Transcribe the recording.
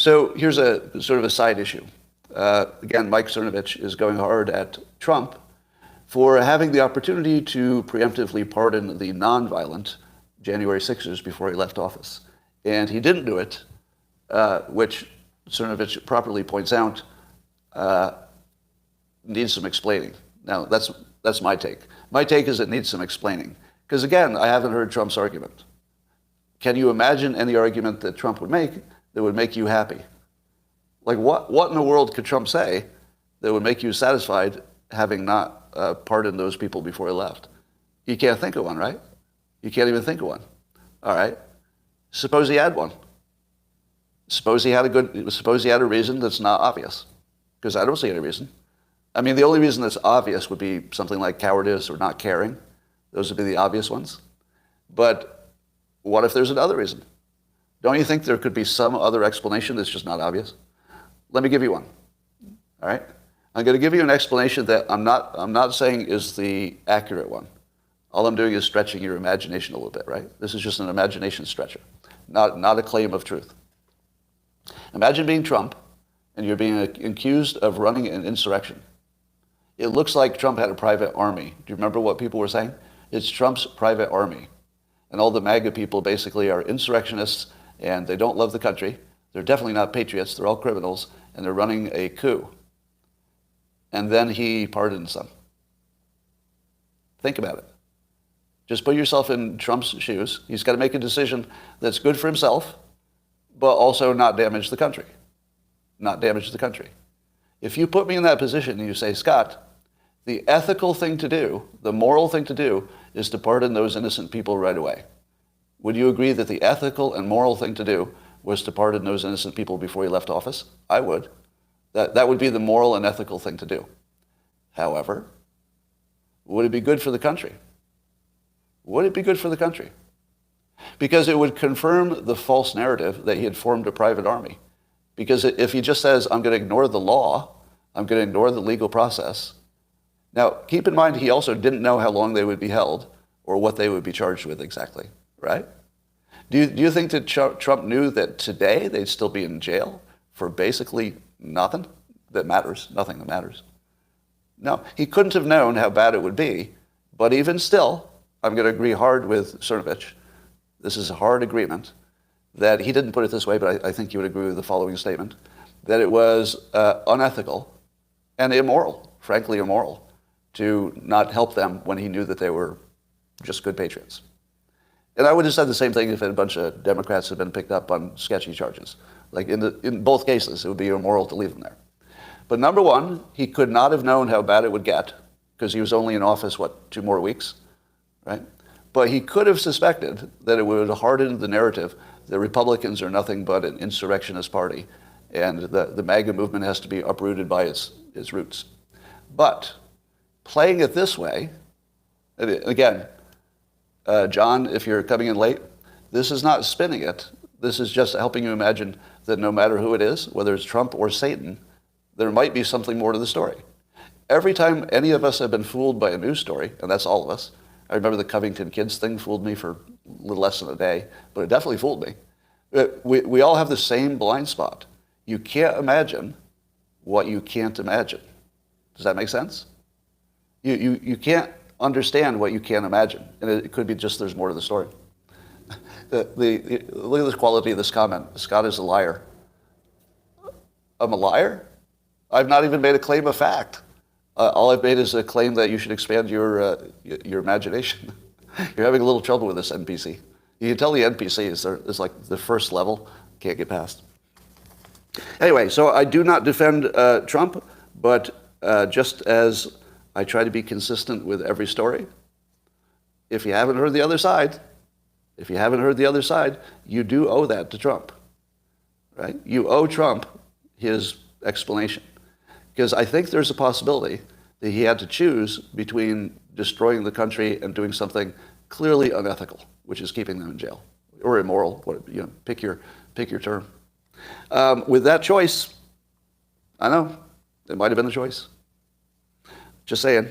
So here's a sort of a side issue. Again, Mike Cernovich is going hard at Trump for having the opportunity to preemptively pardon the nonviolent January 6ers before he left office. And he didn't do it, which Cernovich properly points out needs some explaining. Now, that's my take. My take is it needs some explaining. Because again, I haven't heard Trump's argument. Can you imagine any argument that Trump would make that would make you happy? Like what in the world could Trump say that would make you satisfied having not pardoned those people before he left? You can't think of one, right? You can't even think of one. All right. Suppose he had one. Suppose he had a reason that's not obvious. Because I don't see any reason. I mean, the only reason that's obvious would be something like cowardice or not caring. Those would be the obvious ones. But what if there's another reason? Don't you think there could be some other explanation that's just not obvious? Let me give you one. All right? I'm going to give you an explanation that I'm not saying is the accurate one. All I'm doing is stretching your imagination a little bit, right? This is just an imagination stretcher, not a claim of truth. Imagine being Trump, and you're being accused of running an insurrection. It looks like Trump had a private army. Do you remember what people were saying? It's Trump's private army. And all the MAGA people basically are insurrectionists, and they don't love the country. They're definitely not patriots. They're all criminals, and they're running a coup. And then he pardons them. Think about it. Just put yourself in Trump's shoes. He's got to make a decision that's good for himself, but also not damage the country. Not damage the country. If you put me in that position and you say, Scott, the ethical thing to do, the moral thing to do, is to pardon those innocent people right away. Would you agree that the ethical and moral thing to do was to pardon those innocent people before he left office? I would. That would be the moral and ethical thing to do. However, would it be good for the country? Would it be good for the country? Because it would confirm the false narrative that he had formed a private army. Because if he just says, I'm going to ignore the law, I'm going to ignore the legal process. Now, keep in mind, he also didn't know how long they would be held or what they would be charged with exactly, right? Do you think that Trump knew that today they'd still be in jail for basically nothing that matters, nothing that matters? No, he couldn't have known how bad it would be, but even still, I'm going to agree hard with Cernovich. This is a hard agreement that he didn't put it this way, but I think you would agree with the following statement, that it was unethical and immoral, frankly immoral, to not help them when he knew that they were just good patriots. And I would have said the same thing if a bunch of Democrats had been picked up on sketchy charges. Like in both cases, it would be immoral to leave them there. But number one, he could not have known how bad it would get because he was only in office, 2 more weeks, right? But he could have suspected that it would harden the narrative that Republicans are nothing but an insurrectionist party and the MAGA movement has to be uprooted by its roots. But playing it this way, again, John, if you're coming in late, this is not spinning it. This is just helping you imagine that no matter who it is, whether it's Trump or Satan, there might be something more to the story. Every time any of us have been fooled by a news story, and that's all of us, I remember the Covington kids thing fooled me for a little less than a day, but it definitely fooled me. We all have the same blind spot. You can't imagine what you can't imagine. Does that make sense? You can't understand what you can't imagine. And it could be just there's more to the story. Look at this quality of this comment. Scott is a liar. I'm a liar? I've not even made a claim of fact. All I've made is a claim that you should expand your imagination. You're having a little trouble with this NPC. You can tell the NPC is like the first level, can't get past. Anyway, so I do not defend Trump, but just as I try to be consistent with every story, if you haven't heard the other side, you do owe that to Trump, right? You owe Trump his explanation. Because I think there's a possibility that he had to choose between destroying the country and doing something clearly unethical, which is keeping them in jail, or immoral, pick your term. With that choice, I know, it might have been a choice. Just saying.